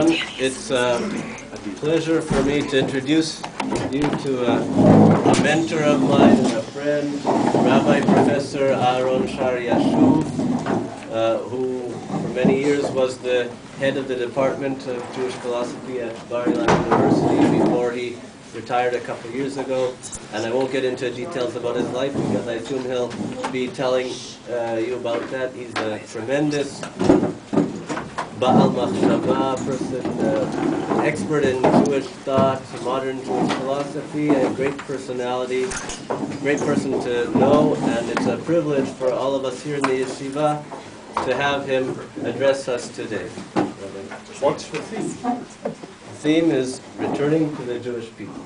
everyone. It's a pleasure for me to introduce you to a mentor of mine and a friend, Rabbi Professor Aharon Yashuv, who for many years was the head of the Department of Jewish Philosophy at Bar-Ilan University before he retired a couple of years ago. And I won't get into details about his life because I assume he'll be telling you about that. He's a tremendous Ba'al Machshava person, expert in Jewish thought, modern Jewish philosophy, a great personality, great person to know, and it's a privilege for all of us here in the yeshiva to have him address us today. What's the theme? The theme is returning to the Jewish people.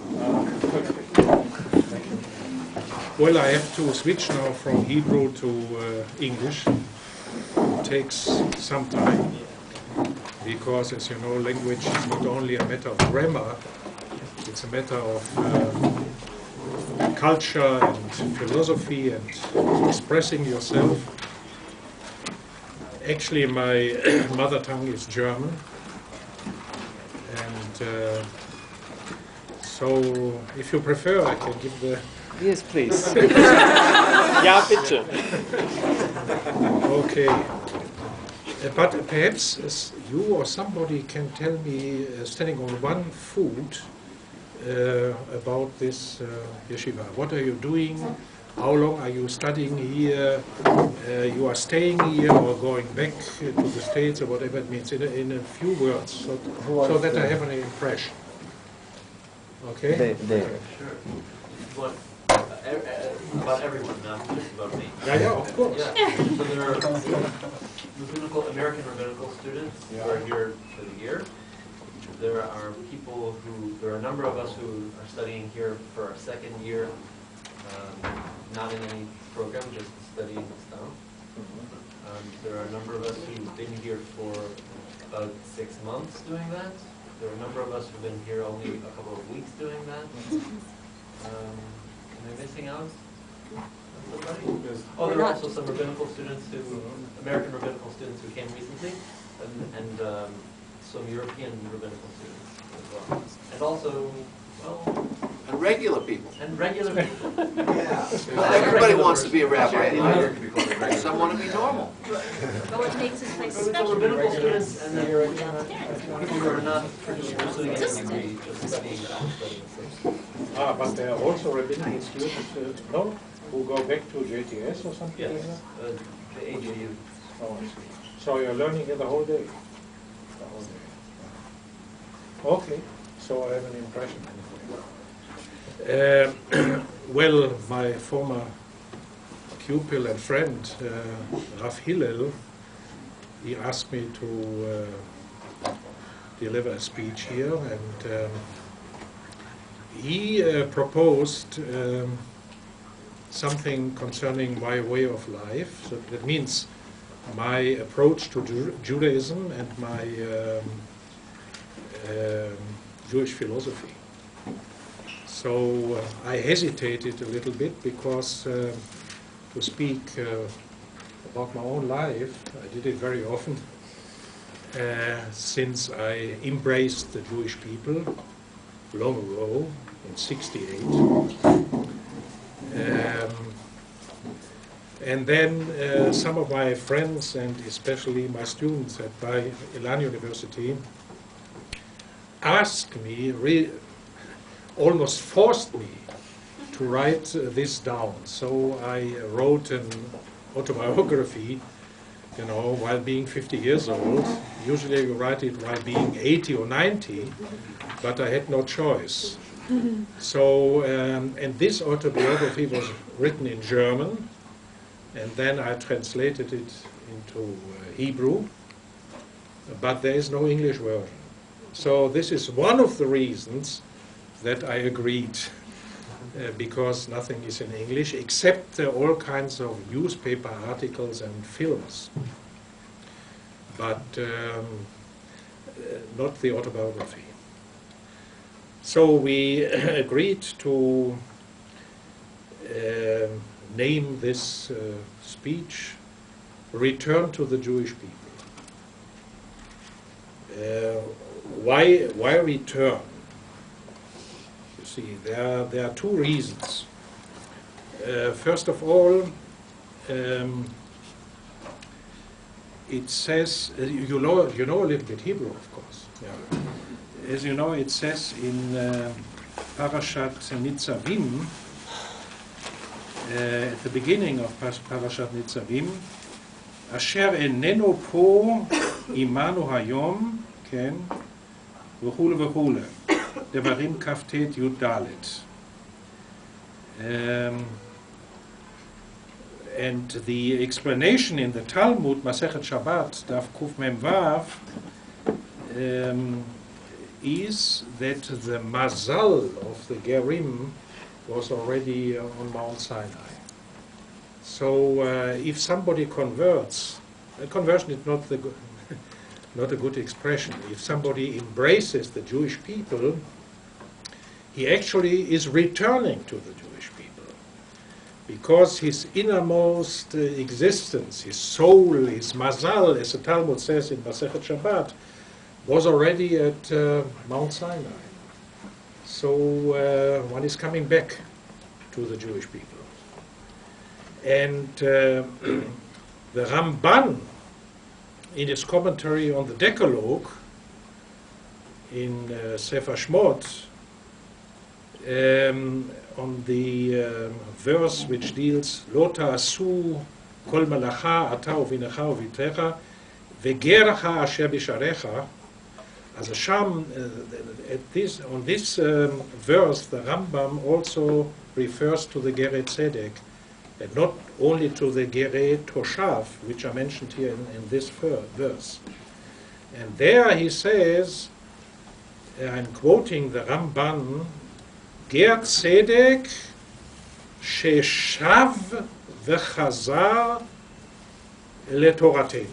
Well, I have to switch now from Hebrew to English. It takes some time, because, as you know, language is not only a matter of grammar, it's a matter of culture and philosophy and expressing yourself. Actually, my mother tongue is German, and so if you prefer, I can give the... Yes, please. Ja, bitte. Okay. But perhaps you or somebody can tell me, standing on one foot, about this yeshiva. What are you doing? How long are you studying here? You are staying here or going back to the States, or whatever it means, in a few words, so that I have an impression. Okay? Sure. What, about everyone, not just about me. Yeah, of course. Yeah. So there are American rabbinical students who are here for the year. There are a number of us who are studying here for our second year, not in any program, just studying Islam. There are a number of us who've been here for about 6 months doing that. There are a number of us who've been here only a couple of weeks doing that. Am I missing out? Somebody? Oh, there are also some rabbinical students American rabbinical students who came recently, and some European rabbinical students as well. And also, well... And regular people. And regular people. Yeah. Everybody wants to be a rabbi anyway. Some want to be normal. But what makes this place So special? rabbinical students and then people who are not pursuing any degree, just studying. But there are also rabbinical students, no? Who go back to JTS or something like Yes, that? the AJU. Oh, I see. So you're learning here the whole day? The whole day. Okay, so I have an impression anyway. Well, my former pupil and friend, Rav Hillel, he asked me to deliver a speech here, and he proposed something concerning my way of life. So that means my approach to Judaism and my Jewish philosophy. So I hesitated a little bit because to speak about my own life, I did it very often since I embraced the Jewish people long ago in '68. And then some of my friends, and especially my students at Bar-Ilan University, asked me, almost forced me to write this down. So I wrote an autobiography, you know, while being 50 years old. Usually you write it while being 80 or 90, but I had no choice. So, and this autobiography was written in German, and then I translated it into Hebrew, but there is no English version. So this is one of the reasons that I agreed, because nothing is in English, except all kinds of newspaper articles and films, but not the autobiography. So we agreed to name this speech "Return to the Jewish People." why return? You see, there are two reasons. First of all, it says, you know a little bit Hebrew, of course. Yeah. As you know, it says in Parashat Nitzavim, at the beginning of Parashat Nitzavim, Asher eneno po imanu hayom, ken, v'chule v'chule, Devarim kaftet yud dalet. And the explanation in the Talmud, Masechet Shabbat, Daf Kuf Mem Vav, is that the mazal of the Gerim was already on Mount Sinai. So if somebody converts, conversion is not not a good expression. If somebody embraces the Jewish people, he actually is returning to the Jewish people, because his innermost existence, his soul, his mazal, as the Talmud says in Masechet Shabbat, was already at Mount Sinai. So one is coming back to the Jewish people. And the Ramban, in his commentary on the Decalogue, in Sefer Shmot, on the verse which deals Lo ta'asu kol malacha ata uvinecha uvitrecha v'geracha asher bisharecha. As a sham, on this verse, the Rambam also refers to the Gerei Tzedek, and not only to the Gerei Toshav, which are mentioned here in this verse. And there he says, I'm quoting the Ramban, Ger Tzedek sheshav v'chazar letoratenu.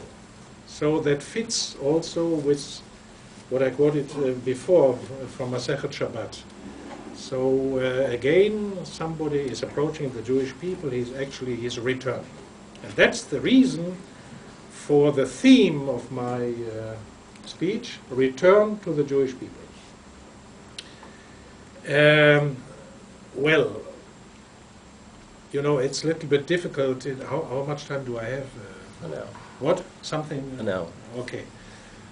So that fits also with what I quoted before from Masechet Shabbat. So again, somebody is approaching the Jewish people, he's returning. And that's the reason for the theme of my speech, return to the Jewish people. Well, you know, it's a little bit difficult. How much time do I have? An hour. What? Something? An hour. Okay.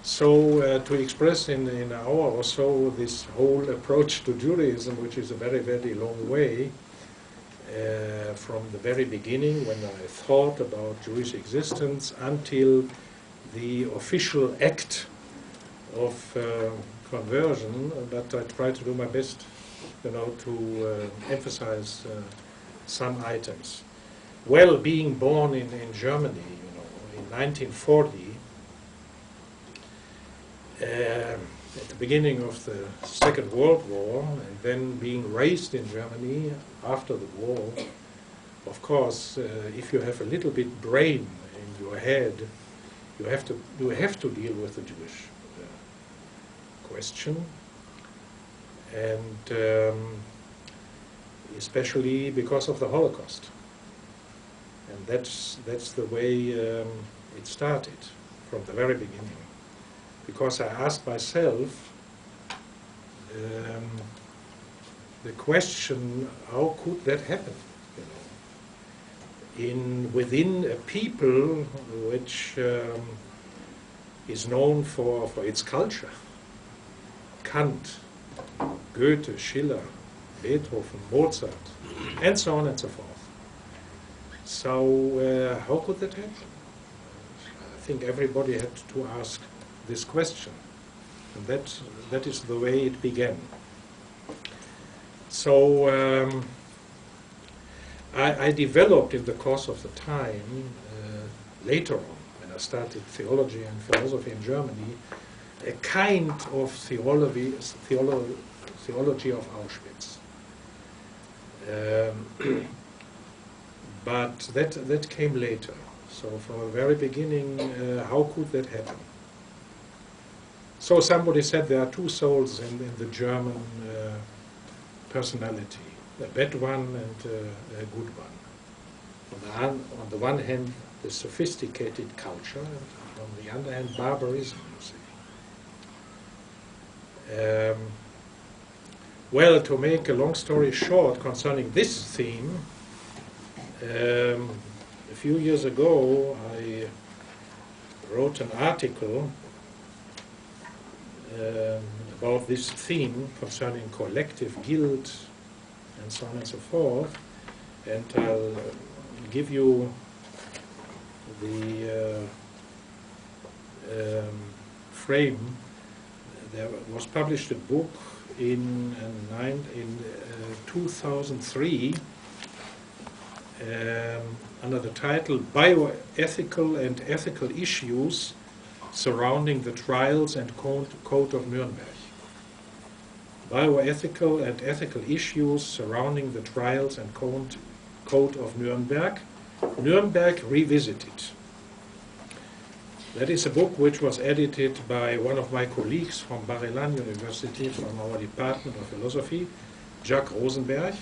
So to express in an hour or so this whole approach to Judaism, which is a very, very long way, from the very beginning when I thought about Jewish existence until the official act of conversion, but I try to do my best, you know, to emphasize some items. Well, being born in Germany, you know, in 1940, at the beginning of the Second World War, and then being raised in Germany after the war, of course, if you have a little bit brain in your head, you have to deal with the Jewish question, and especially because of the Holocaust. And that's the way it started from the very beginning. Because I asked myself the question, how could that happen? You know, within a people which is known for its culture. Kant, Goethe, Schiller, Beethoven, Mozart, and so on and so forth. So how could that happen? I think everybody had to ask this question, and that is the way it began. So I developed in the course of the time, later on, when I started theology and philosophy in Germany, a kind of theology of Auschwitz. But that came later. So from the very beginning, how could that happen? So somebody said there are two souls in the German personality, a bad one and a good one. On the one hand, the sophisticated culture, and on the other hand, barbarism, you see. Well, to make a long story short concerning this theme, a few years ago I wrote an article about this theme concerning collective guilt and so on and so forth, and I'll give you the frame. There was published a book in 2003 under the title Bioethical and Ethical Issues Surrounding the Trials and Code of Nuremberg. Bioethical and Ethical Issues Surrounding the Trials and Code of Nuremberg. Nuremberg Revisited. That is a book which was edited by one of my colleagues from Bar-Ilan University, from our Department of Philosophy, Jacques Rosenberg.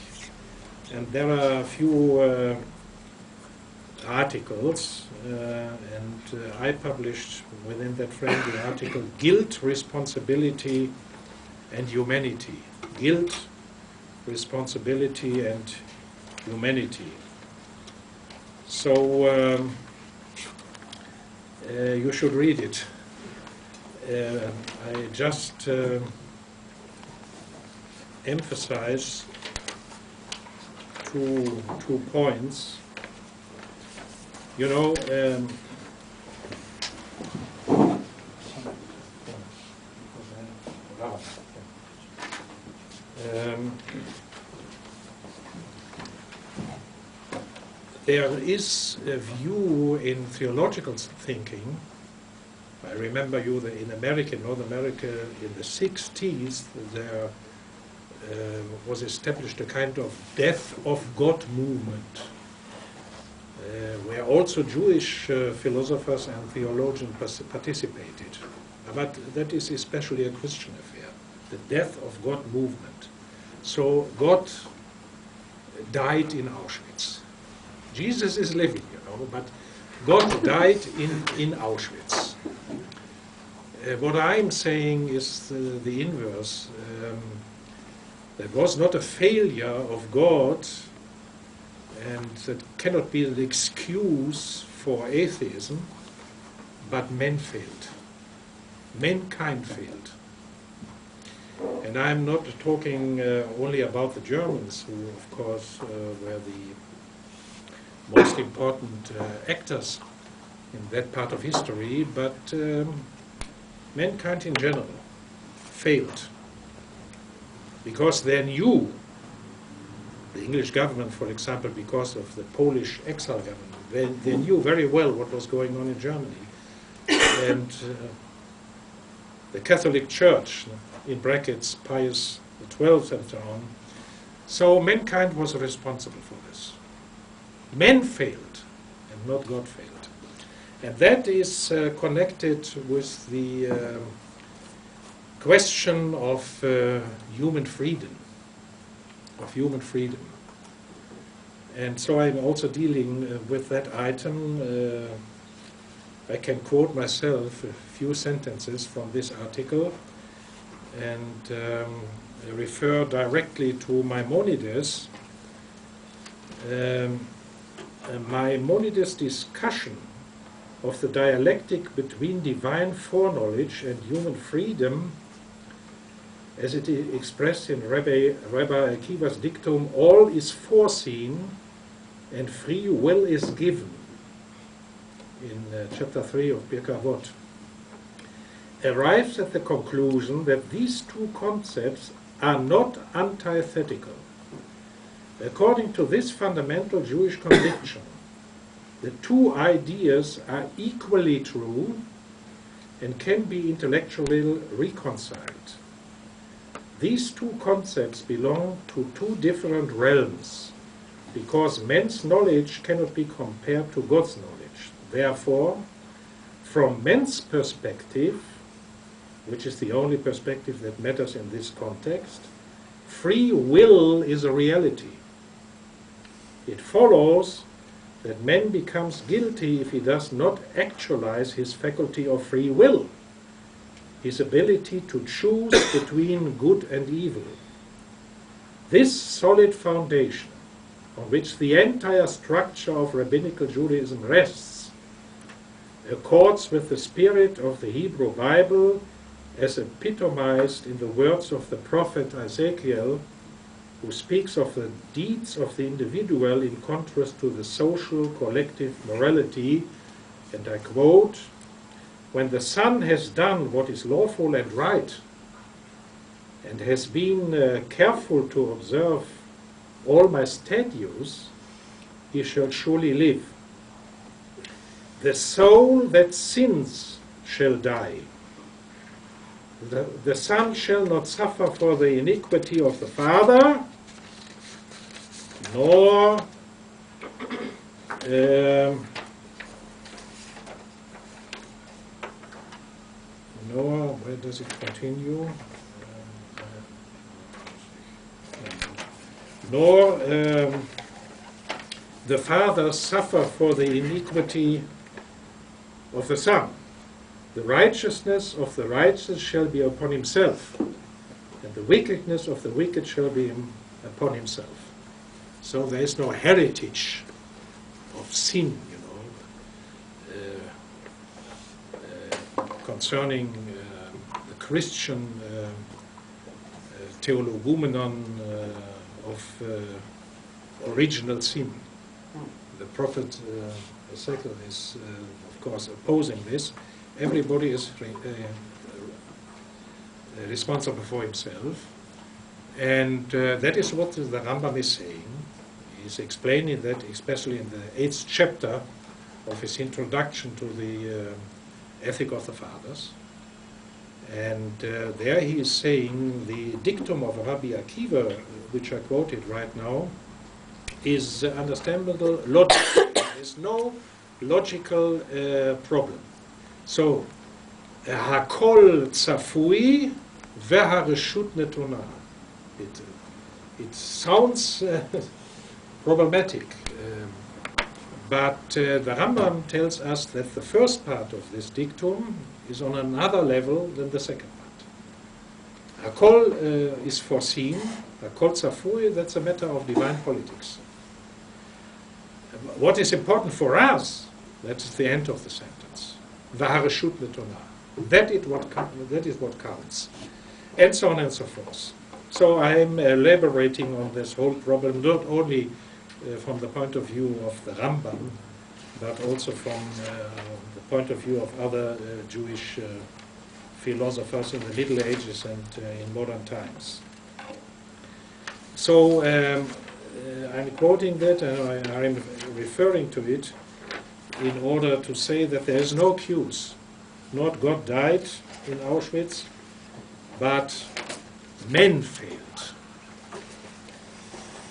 And there are a few articles, and I published within that frame the article Guilt, Responsibility and Humanity. Guilt, Responsibility and Humanity. So you should read it. I just emphasize two points. You know, there is a view in theological thinking. I remember in America, North America, in the 60s, there was established a kind of death of God movement, where also Jewish philosophers and theologians participated. But that is especially a Christian affair, the death of God movement. So God died in Auschwitz. Jesus is living, you know, but God died in Auschwitz. What I'm saying is the inverse. That was not a failure of God, and that cannot be an excuse for atheism, but men failed. Mankind failed. And I'm not talking only about the Germans, who, of course, were the most important actors in that part of history, but mankind in general failed. Because they knew, the English government, for example, because of the Polish exile government, they knew very well what was going on in Germany. And the Catholic Church, in brackets, Pius XII and so on. So mankind was responsible for this. Men failed, and not God failed. And that is connected with the question of human freedom. And so I'm also dealing with that item. I can quote myself a few sentences from this article and refer directly to Maimonides. Maimonides' discussion of the dialectic between divine foreknowledge and human freedom, as it is expressed in Rabbi Akiva's dictum, all is foreseen and free will is given, in chapter 3 of Pirkei Avot, arrives at the conclusion that these two concepts are not antithetical. According to this fundamental Jewish conviction, the two ideas are equally true and can be intellectually reconciled. These two concepts belong to two different realms, because man's knowledge cannot be compared to God's knowledge. Therefore, from man's perspective, which is the only perspective that matters in this context, free will is a reality. It follows that man becomes guilty if he does not actualize his faculty of free will. his ability to choose between good and evil. This solid foundation, on which the entire structure of rabbinical Judaism rests, accords with the spirit of the Hebrew Bible as epitomized in the words of the prophet Ezekiel, who speaks of the deeds of the individual in contrast to the social collective morality, and I quote, "When the son has done what is lawful and right, and has been careful to observe all my statutes, he shall surely live. The soul that sins shall die. The son shall not suffer for the iniquity of the father, nor where does it continue? Nor the father suffer for the iniquity of the son. The righteousness of the righteous shall be upon himself, and the wickedness of the wicked shall be upon himself." So there is no heritage of sin, concerning the Christian theologumenon of original sin. The prophet Ezekiel is, of course, opposing this. Everybody is responsible for himself, and that is what the Rambam is saying. He's explaining that, especially in the 8th chapter of his introduction to the Ethic of the Fathers. And there he is saying the dictum of Rabbi Akiva, which I quoted right now, is understandable logically. There is no logical problem. So, hakol tzafui vehareshut netuna. It sounds problematic, but the Rambam tells us that the first part of this dictum is on another level than the second part. Hakol is foreseen. Hakol tzafui, that's a matter of divine politics. What is important for us, that's the end of the sentence. V'hareshut netuna. That is what counts. And so on and so forth. So I'm elaborating on this whole problem, not only from the point of view of the Rambam, but also from the point of view of other Jewish philosophers in the Middle Ages and in modern times. So I'm quoting that, and I'm referring to it in order to say that there is no excuse. Not God died in Auschwitz, but men failed.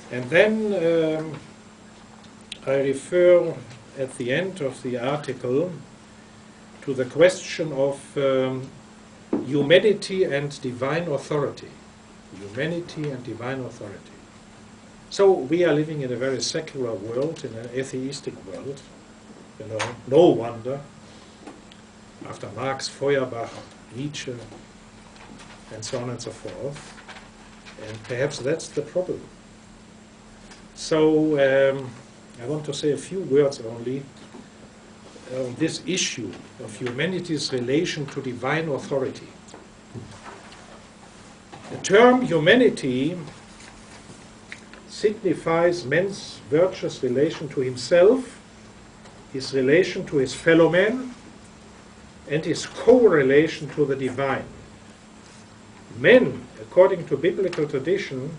And then I refer at the end of the article to the question of humanity and divine authority. Humanity and divine authority. So we are living in a very secular world, in an atheistic world. No wonder. After Marx, Feuerbach, Nietzsche, and so on and so forth. And perhaps that's the problem. So I want to say a few words only on this issue of humanity's relation to divine authority. The term humanity signifies man's virtuous relation to himself, his relation to his fellow man, and his co-relation to the divine. Man, according to biblical tradition,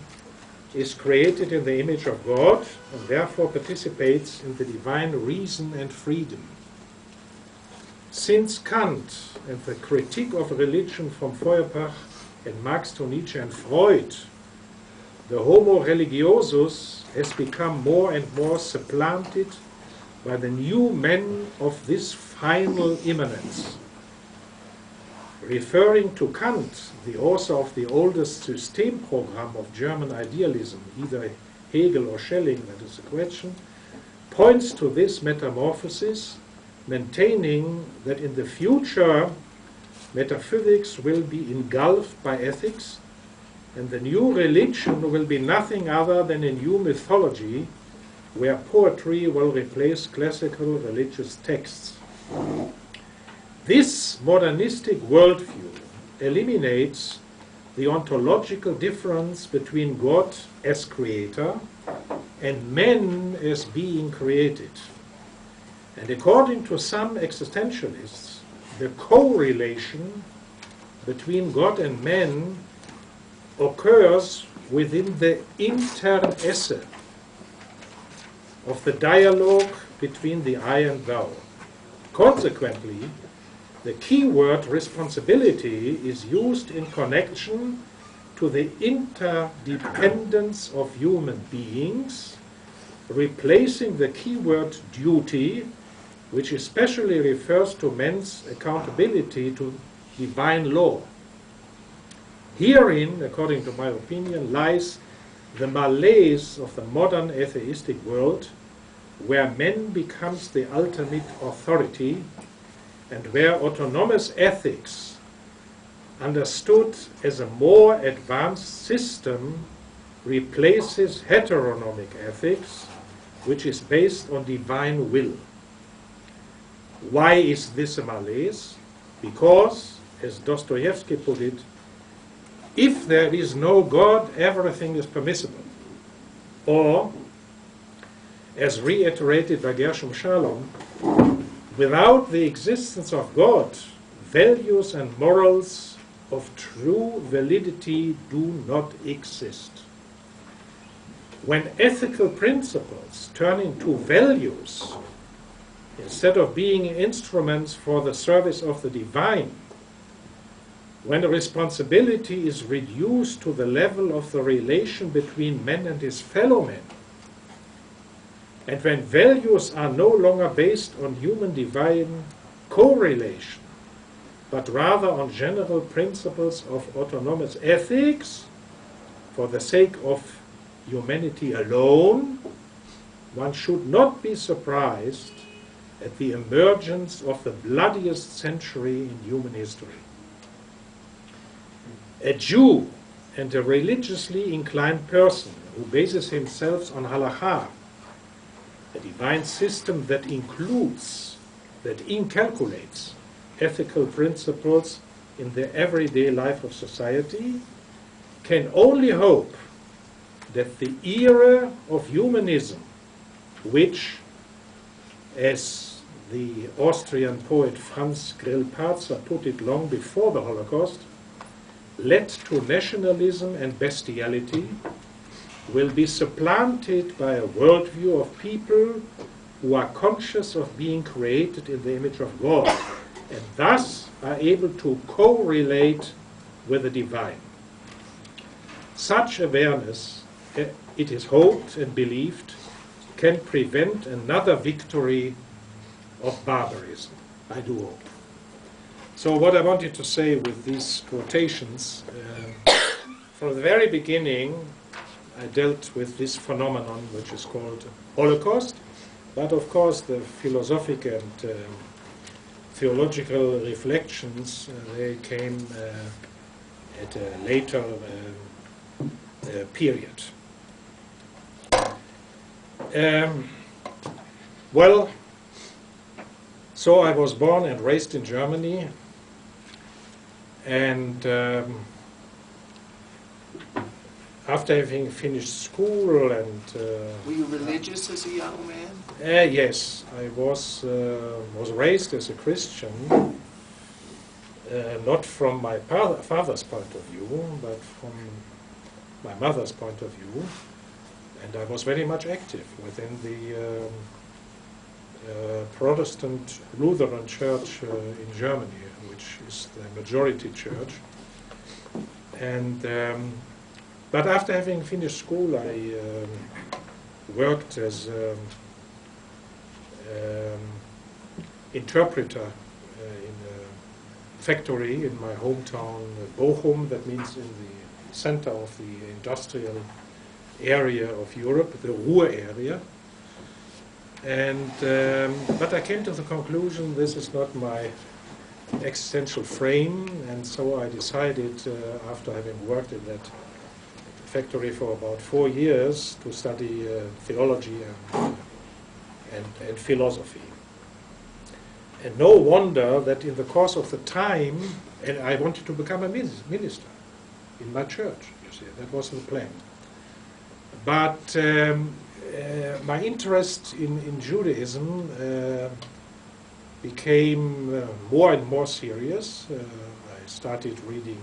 is created in the image of God and therefore participates in the divine reason and freedom. Since Kant and the critique of religion from Feuerbach and Marx to Nietzsche and Freud, the homo religiosus has become more and more supplanted by the new men of this final immanence. Referring to Kant, the author of the oldest system program of German idealism, either Hegel or Schelling, that is the question, points to this metamorphosis, maintaining that in the future metaphysics will be engulfed by ethics, and the new religion will be nothing other than a new mythology where poetry will replace classical religious texts. This modernistic worldview eliminates the ontological difference between God as creator and man as being created. And according to some existentialists, the correlation between God and man occurs within the intern esse of the dialogue between the I and thou. Consequently, the keyword responsibility is used in connection to the interdependence of human beings, replacing the keyword duty, which especially refers to man's accountability to divine law. Herein, according to my opinion, lies the malaise of the modern atheistic world, where man becomes the ultimate authority and where autonomous ethics, understood as a more advanced system, replaces heteronomic ethics, which is based on divine will. Why is this a malaise? Because, as Dostoevsky put it, if there is no God, everything is permissible. Or, as reiterated by Gershom Schalom, without the existence of God, values and morals of true validity do not exist. When ethical principles turn into values, instead of being instruments for the service of the divine, when the responsibility is reduced to the level of the relation between man and his fellow men, and when values are no longer based on human-divine correlation, but rather on general principles of autonomous ethics for the sake of humanity alone, one should not be surprised at the emergence of the bloodiest century in human history. A Jew and a religiously inclined person who bases himself on halakha, a divine system that inculcates ethical principles in the everyday life of society, can only hope that the era of humanism, which, as the Austrian poet Franz Grillparzer put it long before the Holocaust, led to nationalism and bestiality, will be supplanted by a worldview of people who are conscious of being created in the image of God and thus are able to correlate with the divine. Such awareness, it is hoped and believed, can prevent another victory of barbarism. I do hope. So what I wanted to say with these quotations, from the very beginning, I dealt with this phenomenon which is called Holocaust, but of course the philosophic and theological reflections, they came at a later period. Well, so I was born and raised in Germany, and after having finished school and Were you religious as a young man? yes, I was raised as a Christian, not from my father's point of view, but from my mother's point of view, and I was very much active within the Protestant Lutheran Church in Germany, which is the majority church. And but after having finished school, I worked as interpreter in a factory in my hometown, Bochum. That means in the center of the industrial area of Europe, the Ruhr area. And but I came to the conclusion this is not my existential frame, and so I decided, after having worked in that factory for about 4 years, to study theology and philosophy. And no wonder that in the course of the time, and I wanted to become a minister in my church, you see, that was the plan. But my interest in Judaism became more and more serious. I started reading,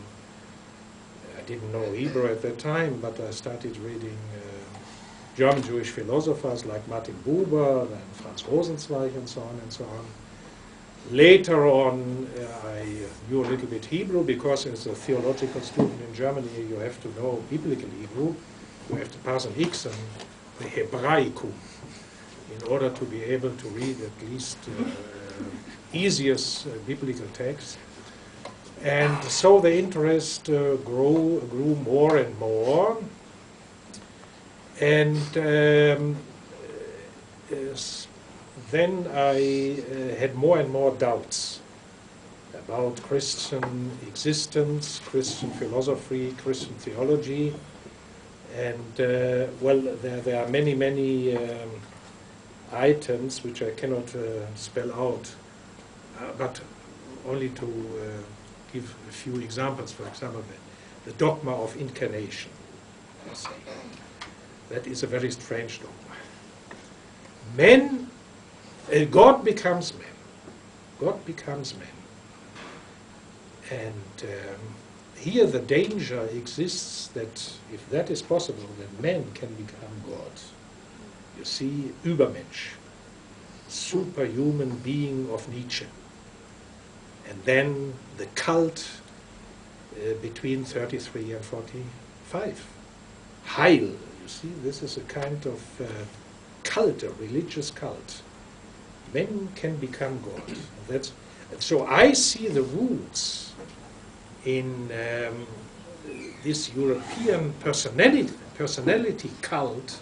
I didn't know Hebrew at that time, but I started reading German Jewish philosophers like Martin Buber and Franz Rosenzweig and so on and so on. Later on, I knew a little bit Hebrew, because as a theological student in Germany, you have to know biblical Hebrew. You have to pass an exam, the Hebraicum, in order to be able to read at least easiest biblical text. And so the interest grew more and more. And then I had more and more doubts about Christian existence, Christian philosophy, Christian theology. And well, there are many items which I cannot spell out, but only to give a few examples. For example, the dogma of incarnation. That is a very strange dogma. God becomes man. God becomes man. And here the danger exists that if that is possible, that man can become God. You see, Übermensch, superhuman being of Nietzsche. And then the cult between 33 and 45. Heil, you see, this is a kind of cult, a religious cult. Men can become God. So I see the roots in this European personality cult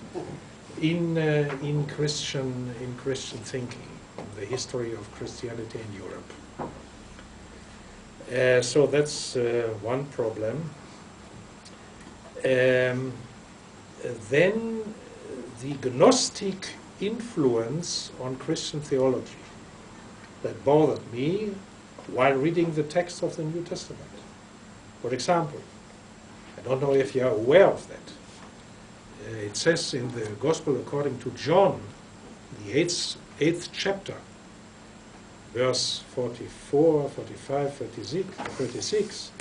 in Christian thinking, the history of Christianity in Europe. So that's one problem. Then the Gnostic influence on Christian theology that bothered me while reading the text of the New Testament. For example, I don't know if you are aware of that. It says in the Gospel according to John, the 8th chapter, verse 44, 45, 36,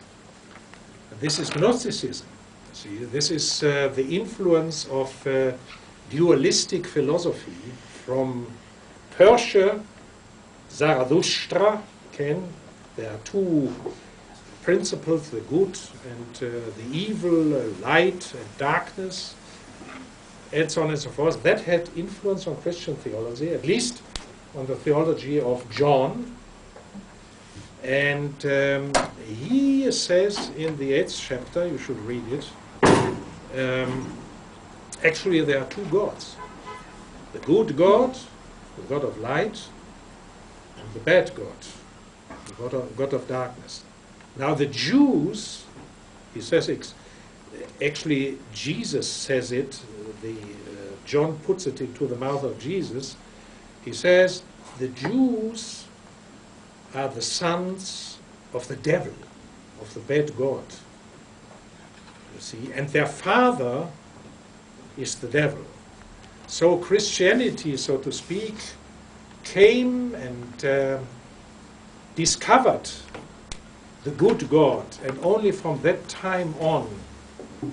and this is Gnosticism. See, this is the influence of dualistic philosophy from Persia, Zarathustra. There are two principles, the good and the evil, light and darkness, and so on and so forth. That had influence on Christian theology, at least on the theology of John. And he says in the 8th chapter, you should read it, actually there are two gods. The good God, the God of light, and the bad God, the God of darkness. Now the Jews, he says, actually Jesus says it, John puts it into the mouth of Jesus. He says, the Jews are the sons of the devil, of the bad God. You see, and their father is the devil. So Christianity, so to speak, came and discovered the good God, and only from that time on,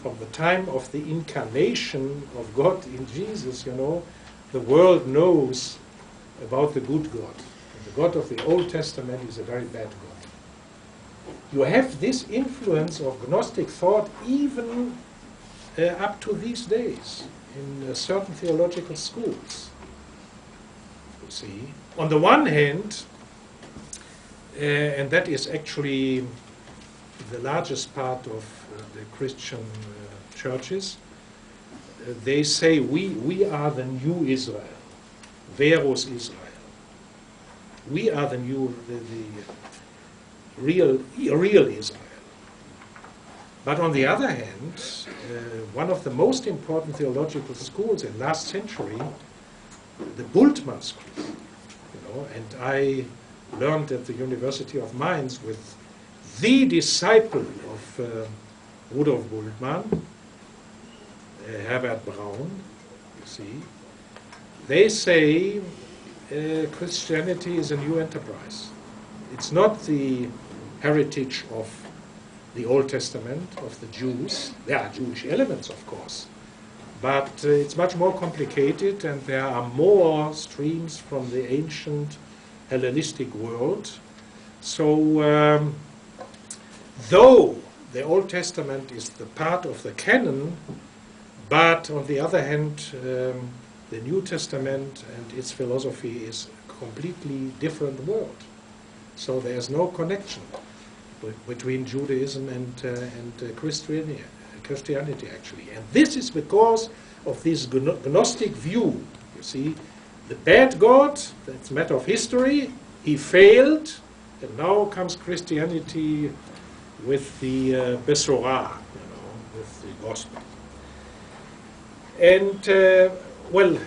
from the time of the incarnation of God in Jesus, you know, the world knows about the good God. And the God of the Old Testament is a very bad God. You have this influence of Gnostic thought even up to these days in certain theological schools. You see, on the one hand, and that is actually the largest part of the Christian churches, they say we are the new Israel, Verus Israel. We are the new, real Israel. But on the other hand, one of the most important theological schools in last century, the Bultmann school, and I learned at the University of Mainz with the disciple of Rudolf Bultmann, Herbert Braun, you see. They say Christianity is a new enterprise. It's not the heritage of the Old Testament, of the Jews. There are Jewish elements, of course, but it's much more complicated, and there are more streams from the ancient Hellenistic world. So, though the Old Testament is the part of the canon, but on the other hand, the New Testament and its philosophy is a completely different world. So there's no connection between Judaism and Christianity, actually. And this is because of this Gnostic view. You see, the bad God, that's a matter of history, he failed, and now comes Christianity with the Besorah, with the gospel. And, well,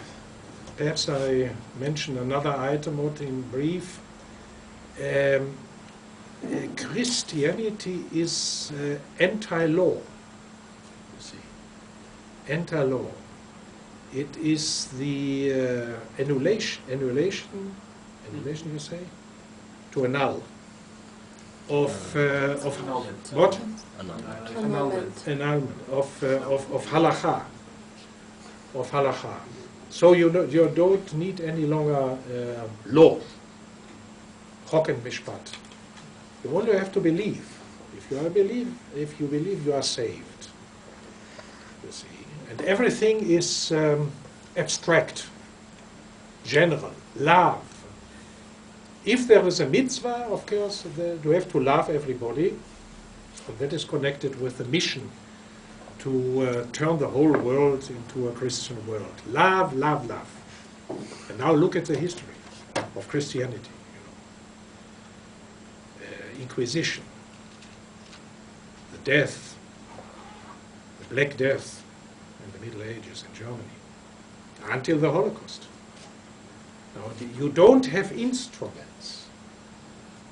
perhaps I mention another item in brief. Christianity is anti-law, you see, anti-law. It is the annulation, you say, to annul of what? Annulment of halakha, So you don't need any longer law. Chok and mishpat. You only have to believe. If you believe, you are saved. You see, and everything is abstract, general, love. If there is a mitzvah, of course, you have to love everybody, and that is connected with the mission to turn the whole world into a Christian world. Love, love, love. And now look at the history of Christianity. Inquisition, the death, the Black Death in the Middle Ages in Germany, until the Holocaust. Now, you don't have instruments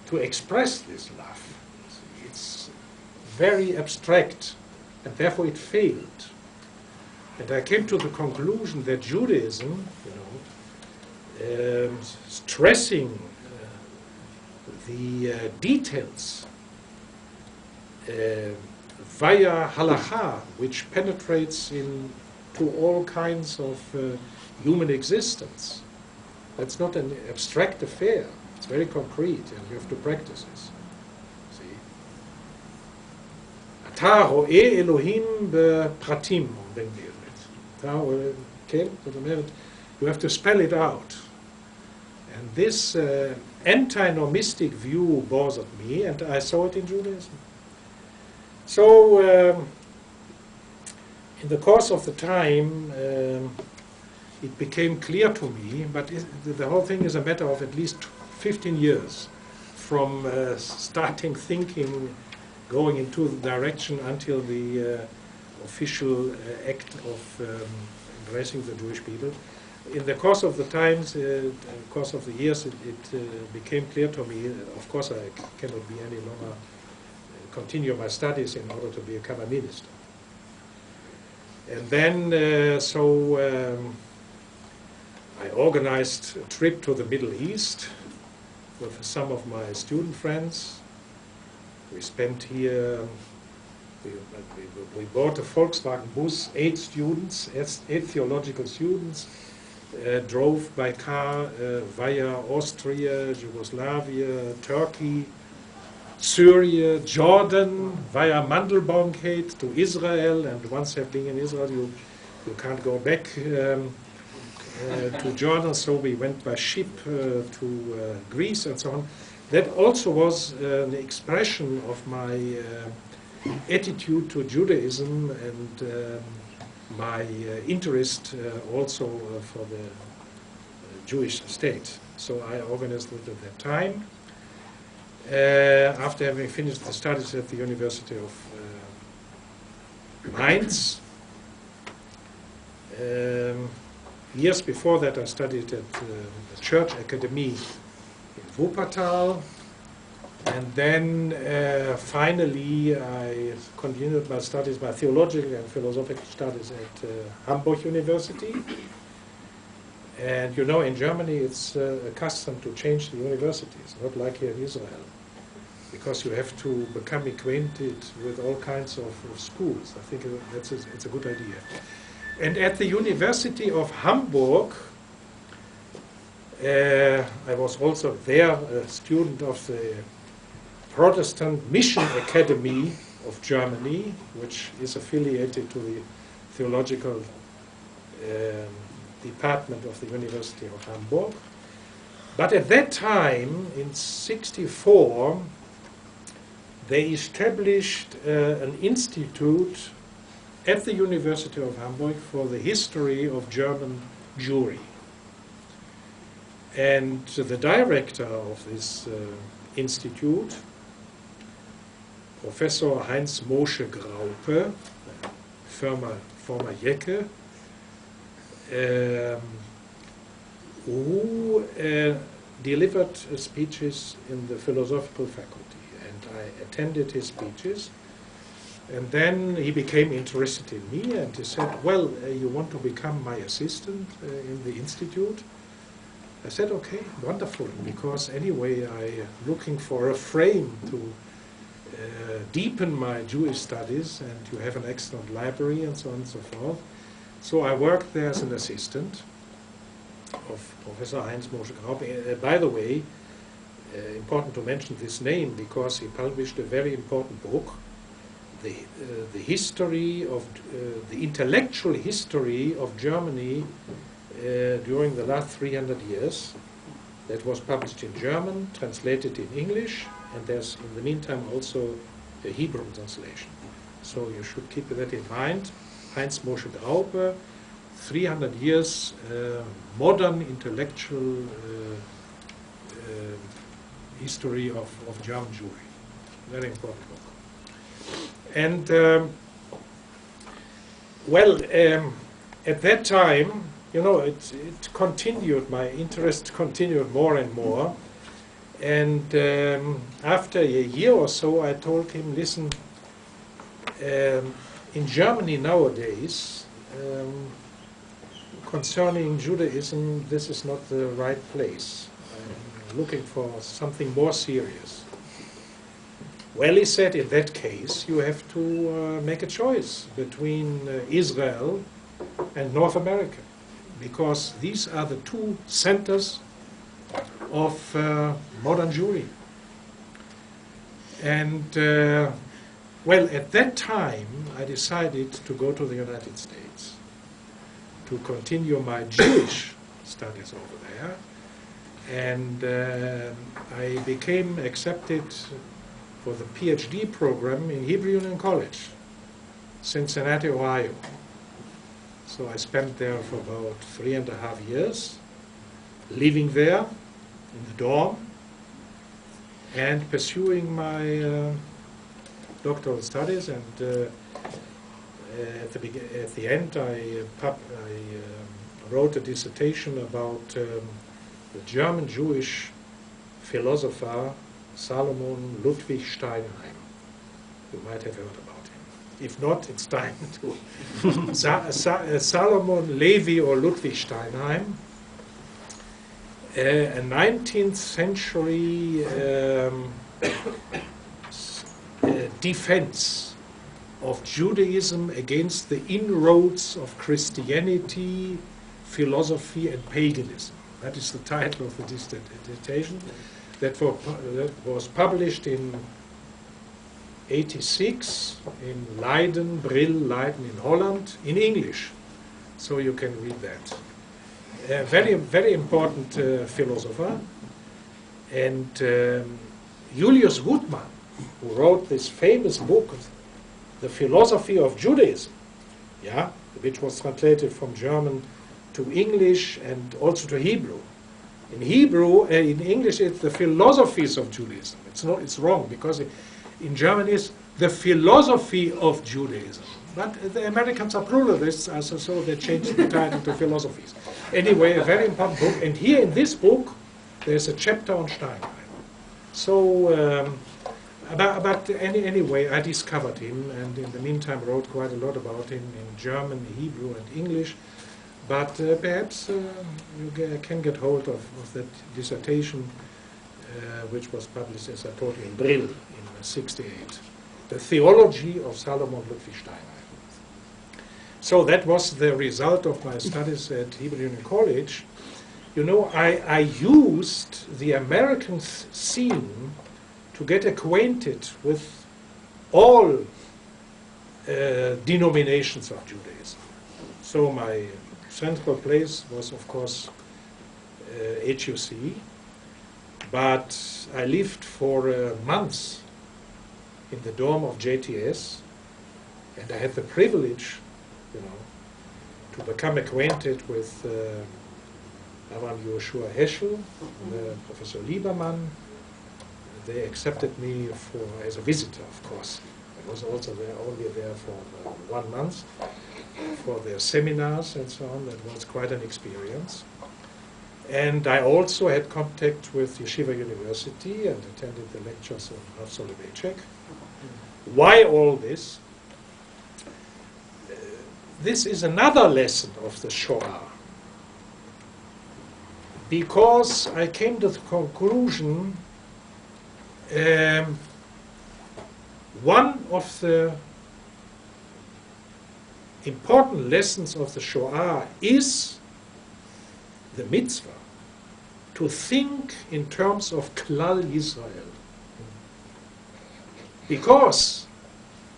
to express this love. It's very abstract, and therefore it failed. And I came to the conclusion that Judaism, stressing the details via halakha, which penetrates into all kinds of human existence. That's not an abstract affair. It's very concrete, and you have to practice this. See? Ata ro'eh Elohim bepratim, you have to spell it out. And this anti-nomistic view bothered me, and I saw it in Judaism. So, in the course of the time, it became clear to me, but the whole thing is a matter of at least 15 years from starting thinking, going into the direction until the official act of embracing the Jewish people. In the course of the times, course of the years, it became clear to me, of course I cannot be any longer, continue my studies in order to become a minister. And then, I organized a trip to the Middle East with some of my student friends. We spent here, we bought a Volkswagen bus, 8 students, 8 theological students, drove by car via Austria, Yugoslavia, Turkey, Syria, Jordan, via Mandelbaumgate to Israel, and once have been in Israel, you can't go back to Jordan, so we went by ship to Greece and so on. That also was an expression of my attitude to Judaism and my interest also for the Jewish state. So I organized it at that time. after having finished the studies at the University of Mainz. Years before that, I studied at the Church Academy in Wuppertal. And then finally, I continued my studies, my theological and philosophical studies at Hamburg University. And you know, in Germany, it's a custom to change the universities, not like here in Israel, because you have to become acquainted with all kinds of schools. I think it's a good idea. And at the University of Hamburg, I was also there a student of the Protestant Mission Academy of Germany, which is affiliated to the theological department of the University of Hamburg. But at that time, in '64, they established an institute at the University of Hamburg for the history of German Jewry. And the director of this institute, Professor Heinz Moshe Graupe, former Jecke, who delivered speeches in the philosophical faculty. And I attended his speeches. And then he became interested in me, and he said, well, you want to become my assistant in the institute? I said, okay, wonderful, because anyway, I'm looking for a frame to deepen my Jewish studies, and you have an excellent library, and so on and so forth. So I worked there as an assistant of Professor Heinz Moshe Graupe. By the way, important to mention this name, because he published a very important book, the history of the intellectual history of Germany during the last 300 years. That was published in German, translated in English, and there's in the meantime also a Hebrew translation. So you should keep that in mind. Heinz Moshe Graupe, 300 years modern intellectual history of German Jewry. Very important book. And at that time, you know, it continued, my interest continued more and more. And after a year or so, I told him, listen, in Germany nowadays, concerning Judaism, this is not the right place. I'm looking for something more serious. Well, he said, in that case, you have to make a choice between Israel and North America, because these are the two centers of modern Jewry. And, well, at that time, I decided to go to the United States to continue my Jewish studies over there. And I became accepted for the PhD program in Hebrew Union College, Cincinnati, Ohio. So I spent there for about 3.5 years, living there in the dorm and pursuing my doctoral studies. And at the end, I wrote a dissertation about the German Jewish philosopher Salomon Ludwig Steinheim. You might have heard about him. If not, it's time to. Salomon Levi or Ludwig Steinheim, a 19th century defense of Judaism against the inroads of Christianity, philosophy, and paganism. That is the title of the dissertation. That was published in '86 in Leiden, Brill, Leiden in Holland, in English. So you can read that. Very, very important philosopher. And Julius Gutmann, who wrote this famous book, The Philosophy of Judaism, which was translated from German to English and also to Hebrew. In Hebrew, in English, it's the philosophies of Judaism. It's wrong, because in German it's the philosophy of Judaism. But the Americans are pluralists, so they changed the title to philosophies. Anyway, a very important book. And here in this book, there's a chapter on Steinheim. So, anyway, I discovered him, and in the meantime wrote quite a lot about him in German, Hebrew, and English. But perhaps you can get hold of that dissertation, which was published, as I told you, in Brill in '68. The Theology of Salomon Ludwig Steinheim. So that was the result of my studies at Hebrew Union College. You know, I used the American scene to get acquainted with all denominations of Judaism. So my central place was, of course, HUC, but I lived for months in the dorm of JTS, and I had the privilege, you know, to become acquainted with Aharon Yoshua Heschel, Professor Lieberman. They accepted me as a visitor, of course. I was also only there for 1 month for their seminars and so on. That was quite an experience. And I also had contact with Yeshiva University and attended the lectures of Rav Soloveitchik. Why all this? This is another lesson of the Shoah. Because I came to the conclusion, one of the important lessons of the Shoah is the mitzvah to think in terms of Klal Yisrael. Because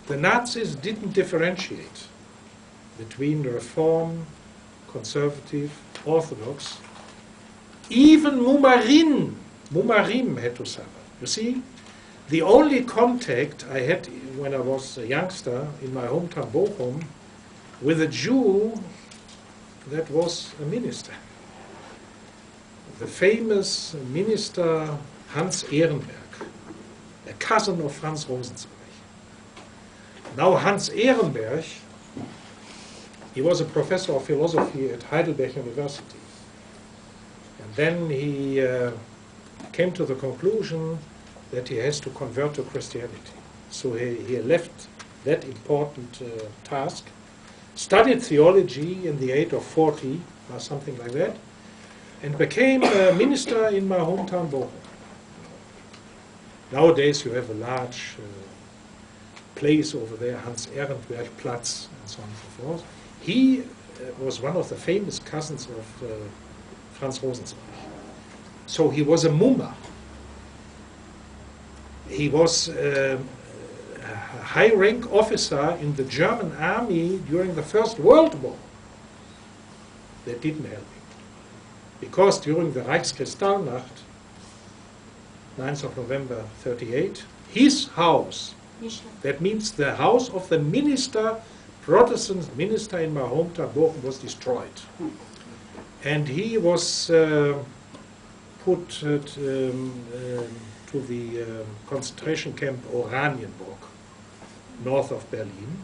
the Nazis didn't differentiate between Reform, Conservative, Orthodox. Even Mumarim had to suffer. You see, the only contact I had when I was a youngster in my hometown Bochum with a Jew, that was a minister. The famous minister Hans Ehrenberg, a cousin of Franz Rosenzweig. Now Hans Ehrenberg, he was a professor of philosophy at Heidelberg University. And then he came to the conclusion that he has to convert to Christianity. So he left that important task, studied theology in the age of 40 or something like that, and became a minister in my hometown Bochum. Nowadays you have a large place over there, Hans Ehrenberg Platz, and so on and so forth. He was one of the famous cousins of Franz Rosenzweig. So he was a Mumma. He was a high-rank officer in the German army during the First World War. That didn't help him. Because during the Reichskristallnacht, 9th of November 38, his house, that means the house of the minister, Protestant minister in my hometown, Bochum, was destroyed. And he was put to the concentration camp Oranienburg, north of Berlin.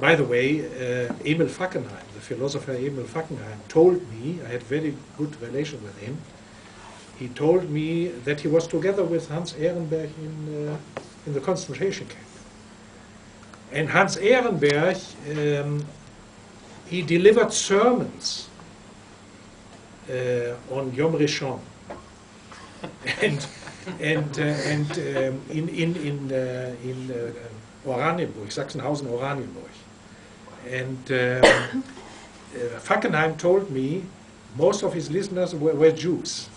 By the way, Emil Fackenheim, the philosopher Emil Fackenheim, told me, I had very good relation with him, he told me that he was together with Hans Ehrenberg in the concentration camp. And Hans Ehrenberg, he delivered sermons on Yom Rishon, and in Oranienburg, Sachsenhausen, Oranienburg. And Fackenheim told me most of his listeners were Jews.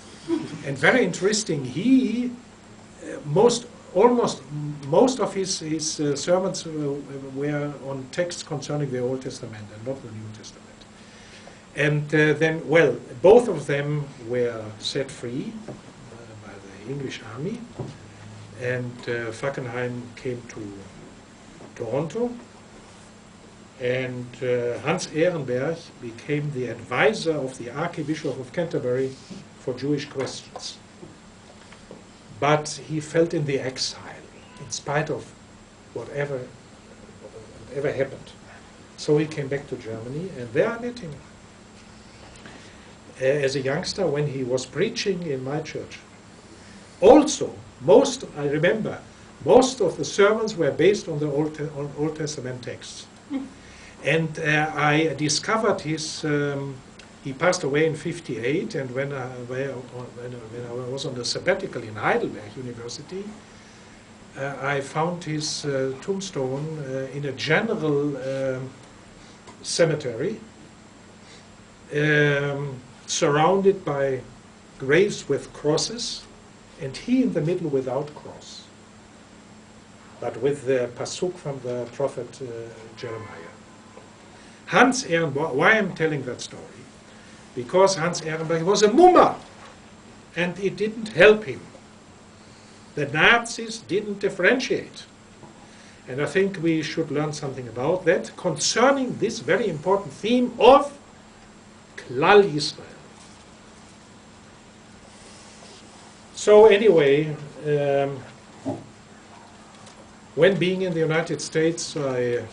And very interesting, he almost most of his sermons were on texts concerning the Old Testament and not the New Testament. And then, well, both of them were set free by the English army, and Fackenheim came to Toronto, And Hans Ehrenberg became the advisor of the Archbishop of Canterbury for Jewish questions. But he felt in the exile, in spite of whatever happened. So he came back to Germany, and there I met him. As a youngster, when he was preaching in my church. Also, I remember, most of the sermons were based on the Old Testament texts. And I discovered he passed away in '58, and when I was on the sabbatical in Heidelberg University, I found his tombstone in a general cemetery, surrounded by graves with crosses, and he in the middle without cross, but with the pasuk from the prophet Jeremiah. Hans Ehrenberg, why I'm telling that story? Because Hans Ehrenberg was a mummer, and it didn't help him. The Nazis didn't differentiate. And I think we should learn something about that concerning this very important theme of Klal Yisrael. So anyway, when being in the United States, I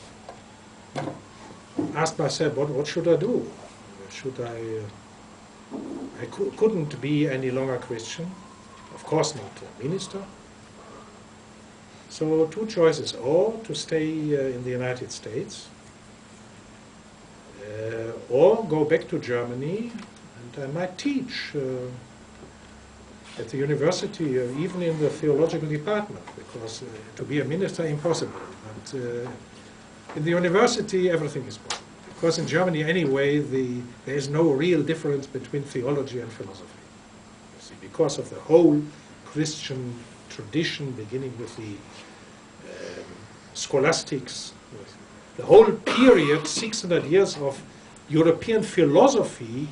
asked myself, what should I do? I couldn't be any longer Christian, of course not a minister. So two choices, or to stay in the United States, or go back to Germany, and I might teach at the university, even in the theological department, because to be a minister, impossible. But in the university, everything is possible. Because in Germany, anyway, there is no real difference between theology and philosophy. You see, because of the whole Christian tradition, beginning with the scholastics, the whole period, 600 years of European philosophy,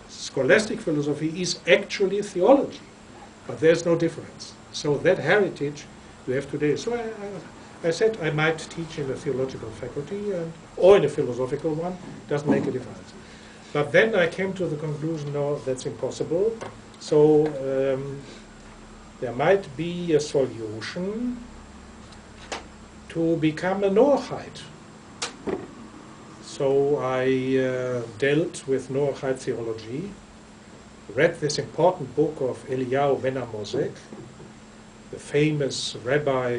scholastic philosophy, is actually theology. But there's no difference. So that heritage we have today. So I said I might teach in a theological faculty or in a philosophical one. Doesn't make a difference. But then I came to the conclusion, no, that's impossible. So there might be a solution to become a Noahide. So I dealt with Noahide theology, read this important book of Eliyahu ben Amozek, the famous rabbi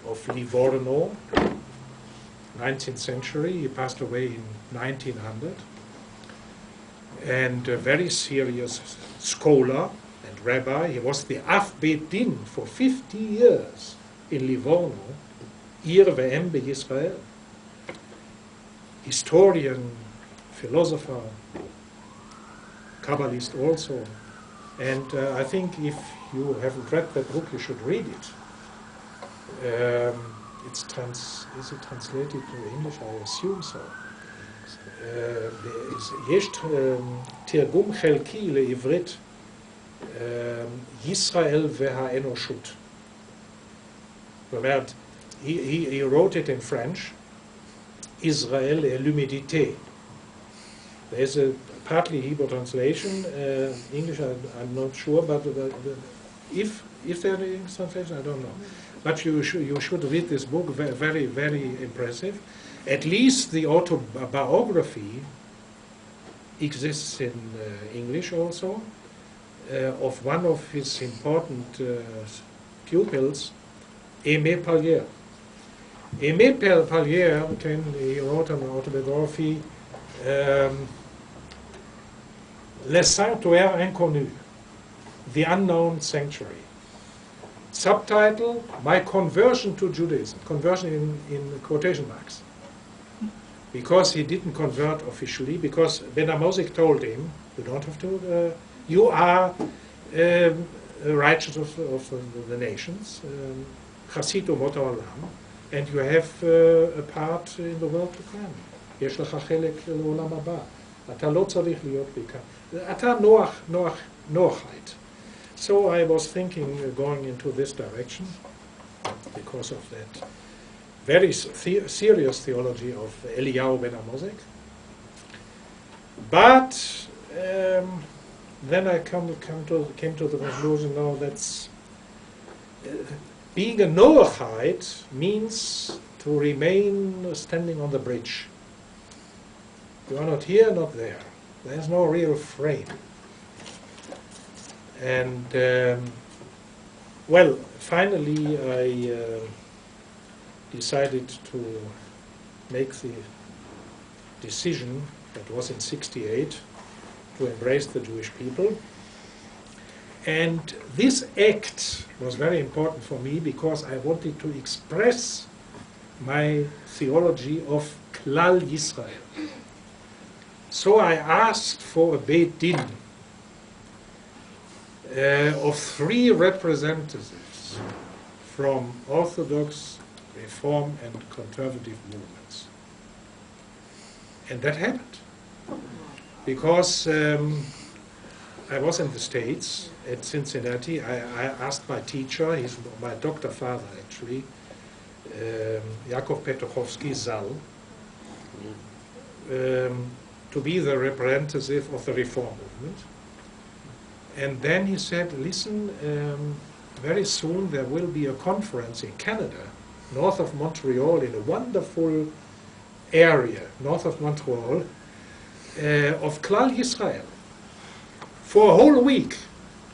of Livorno, 19th century. He passed away in 1900. And a very serious scholar and rabbi. He was the Av Beit Din for 50 years in Livorno, Ir ve'em be'Yisrael. Historian, philosopher, Kabbalist also. And I think if you haven't read that book, you should read it. Is it translated to English? I assume so. יש תרגום חלקי לעברית ישראל והאנושות. זאת אומרת, he wrote it in French, Israel et l'humidité. There's a partly Hebrew translation, English I'm not sure, but if there is translation, I don't know. But you should read this book, very, very impressive. At least the autobiography exists in English also, of one of his important pupils, Aimé Pallier. Aimé Pallier, he wrote an autobiography, Les Sanctuaires Inconnus, The Unknown Sanctuary. Subtitle, My Conversion to Judaism, conversion in quotation marks. Because he didn't convert officially, because Ben Amozek told him, you don't have to, you are righteous of the nations, Chasid Umot Ha'olam, and you have a part in the world to come. יש לך חלק לעולם הבא. אתה לא צריך להיות בעיקר. אתה נוחית. So I was thinking going into this direction because of that very serious theology of Eliyahu ben Amozek. But then I came to the conclusion, no, that's being a Noahite means to remain standing on the bridge. You are not here, not there. There's no real frame. And well, finally I decided to make the decision, that was in '68, to embrace the Jewish people. And this act was very important for me because I wanted to express my theology of Klal Yisrael. So I asked for a Beit Din of 3 representatives from Orthodox, Reform and conservative movements. And that happened. Because I was in the States, at Cincinnati. I asked my teacher, he's my doctor father actually, Yaakov Petuchowski Zal, to be the representative of the Reform movement. And then he said, listen, very soon there will be a conference in Canada, north of Montreal, in a wonderful area, north of Montreal, of Klal Yisrael. For a whole week,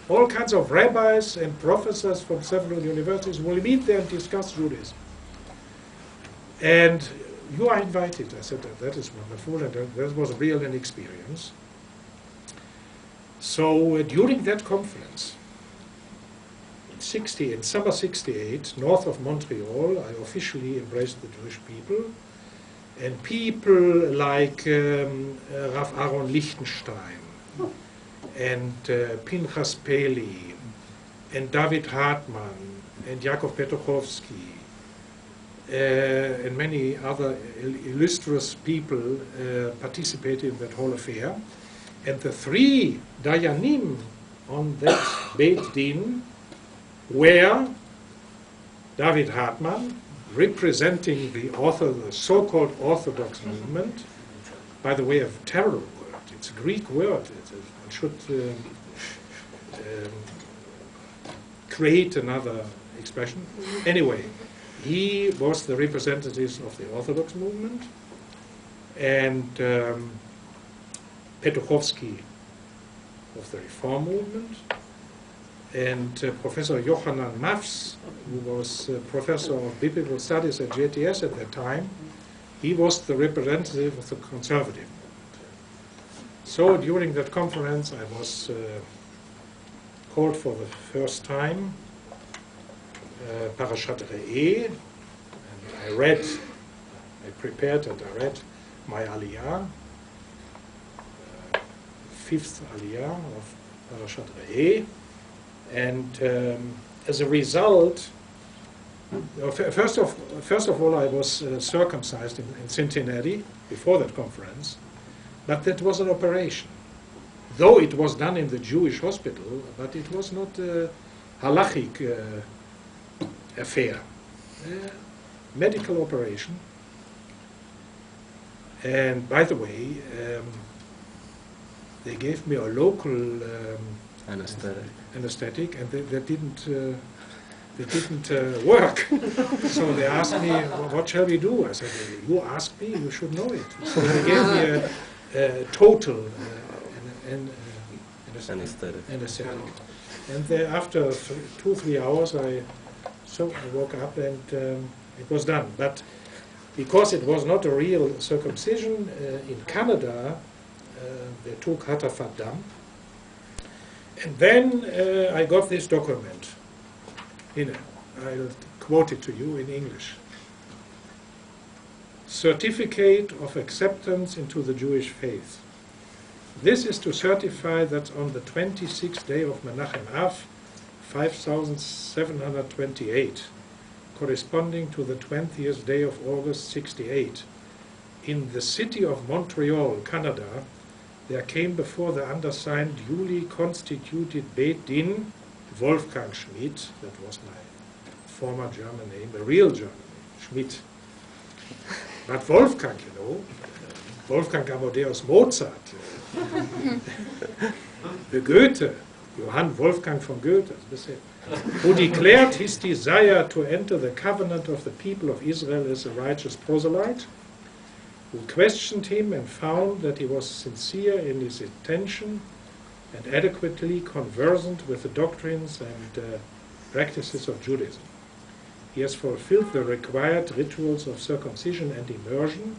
all kinds of rabbis and professors from several universities will meet there and discuss Judaism. And you are invited. I said, that is wonderful, and that was real an experience. So during that conference, in summer '68, north of Montreal, I officially embraced the Jewish people. And people like Rav Aharon Lichtenstein, and Pinchas Peli, and David Hartman, and Yaakov Petuchowski, and many other illustrious people participated in that whole affair. And the 3 Dayanim on that Beit Din were David Hartman, representing the so-called Orthodox movement. By the way, a terrible word. It's a Greek word. One should create another expression. Anyway, he was the representative of the Orthodox movement, and Petuchowski of the Reform movement, and Professor Yochanan Mavs, who was professor of biblical studies at JTS at that time, he was the representative of the conservative movement. So during that conference I was called for the first time, Parashat Re'eh, and I prepared and I read my Aliyah, 5th Aliyah of Parashat Re'eh. And as a result, first of all, I was circumcised in Cincinnati before that conference, but that was an operation. Though it was done in the Jewish hospital, but it was not a halachic affair. Medical operation. And by the way, they gave me a local anesthetic, and that didn't work. So they asked me, what shall we do? I said, you asked me, you should know it. So they gave me a total anesthetic. And after 2-3 hours, I woke up and it was done. But because it was not a real circumcision, in Canada, they took Hatafat Dam. And then I got this document. I'll quote it to you in English. Certificate of acceptance into the Jewish faith. This is to certify that on the 26th day of Menachem Av, 5728, corresponding to the 20th day of August 68, in the city of Montreal, Canada, there came before the undersigned duly constituted Beit Din, Wolfgang Schmidt, that was my former German name, a real German name, Schmidt, But Wolfgang, you know, Wolfgang Amadeus Mozart, the Goethe, Johann Wolfgang von Goethe, who declared his desire to enter the covenant of the people of Israel as a righteous proselyte, who questioned him and found that he was sincere in his intention and adequately conversant with the doctrines and practices of Judaism. He has fulfilled the required rituals of circumcision and immersion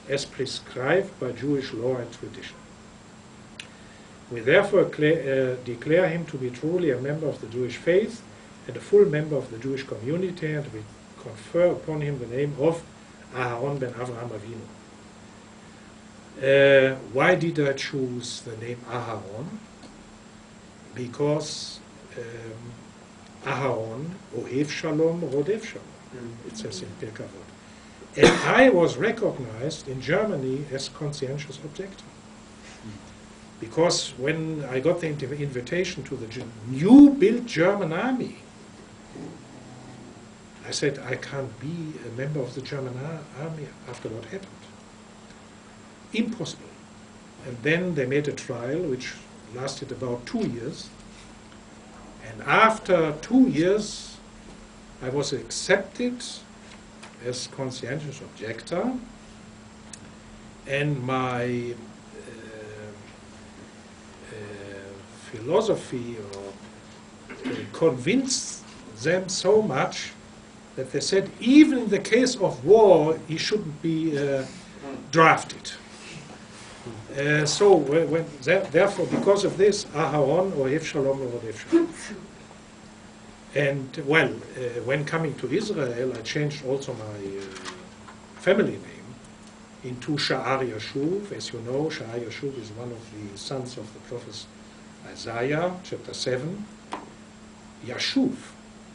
as prescribed by Jewish law and tradition. We therefore declare him to be truly a member of the Jewish faith and a full member of the Jewish community, and we confer upon him the name of Aharon ben Avraham Avinu. Why did I choose the name Aharon? Because Aharon, Ohev Shalom, Rodev Shalom, it says in Pirkei Avot. And I was recognized in Germany as conscientious objector. Because when I got the invitation to the new built German army, I said, I can't be a member of the German army after what happened. Impossible. And then they made a trial which lasted about 2 years. And after 2 years, I was accepted as conscientious objector, and my philosophy convinced them so much that they said, even in the case of war, he shouldn't be drafted. Therefore, because of this, Aharon or Ohev Shalom or Rodev Shalom. And well, when coming to Israel, I changed also my family name into Shear Yashuv. As you know, Shear Yashuv is one of the sons of the prophet Isaiah, chapter 7. Yashuv,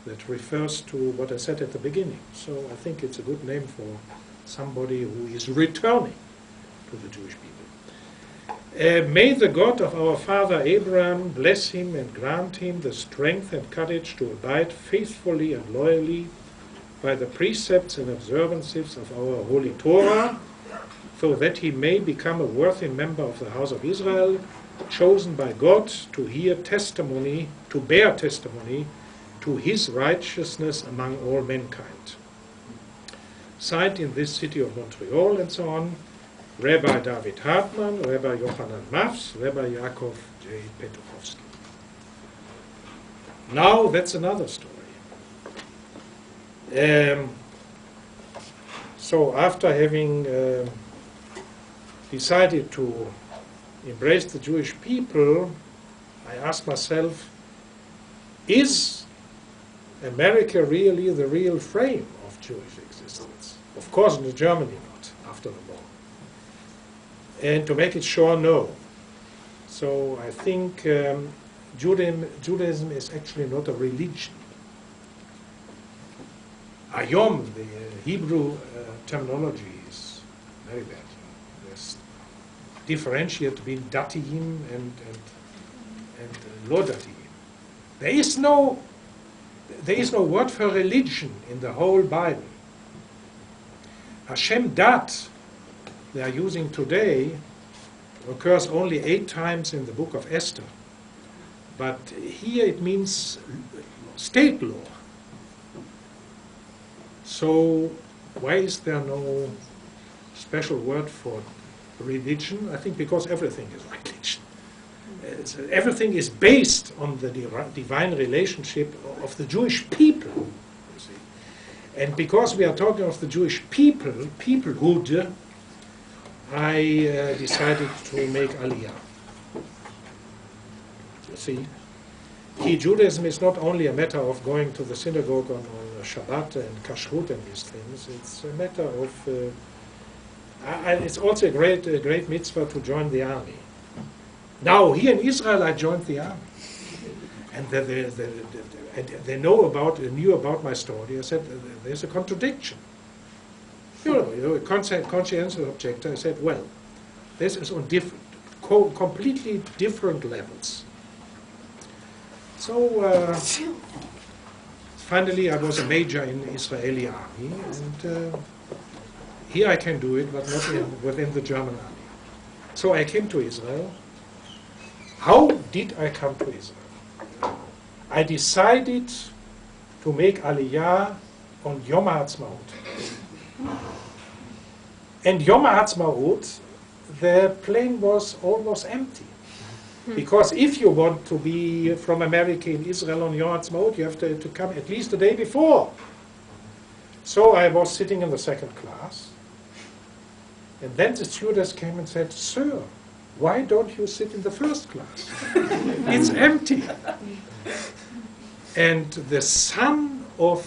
that refers to what I said at the beginning. So I think it's a good name for somebody who is returning to the Jewish people. May the God of our father Abraham bless him and grant him the strength and courage to abide faithfully and loyally by the precepts and observances of our holy Torah, so that he may become a worthy member of the house of Israel, chosen by God to hear testimony, to bear testimony to his righteousness among all mankind. Signed in this city of Montreal, and so on, Rabbi David Hartman, Rabbi Yochanan Mavs, Rabbi Yaakov J. Petuchowski. Now that's another story. So after having decided to embrace the Jewish people, I asked myself, is America really the real frame of Jewish existence? Of course, in Germany not, after the war. And to make it sure, no. So I think Judaism is actually not a religion. Ayom, the Hebrew terminology, is very bad. There's differentiate between Datiim and Lo Datiim. There is no word for religion in the whole Bible. Hashem Dat, they are using today, occurs only 8 times in the book of Esther. But here it means state law. So why is there no special word for religion? I think because everything is religion. Everything is based on the divine relationship of the Jewish people. You see. And because we are talking of the Jewish people, peoplehood, I decided to make Aliyah. You see, Judaism is not only a matter of going to the synagogue on Shabbat and Kashrut and these things. It's a matter of. It's also a great mitzvah to join the army. Now here in Israel, I joined the army, and they knew about my story. I said there's a contradiction. You know, a conscientious objector. I said, well, this is on completely different levels. So finally, I was a major in the Israeli army, and here I can do it, but not within the German army. So I came to Israel. How did I come to Israel? I decided to make Aliyah on Yom HaAtzmaut. And Yom HaAtzmaut, the plane was almost empty. Because if you want to be from America in Israel on Yom HaAtzmaut, you have to come at least the day before. So I was sitting in the second class. And then the stewardess came and said, "Sir, why don't you sit in the first class? It's empty." And the son of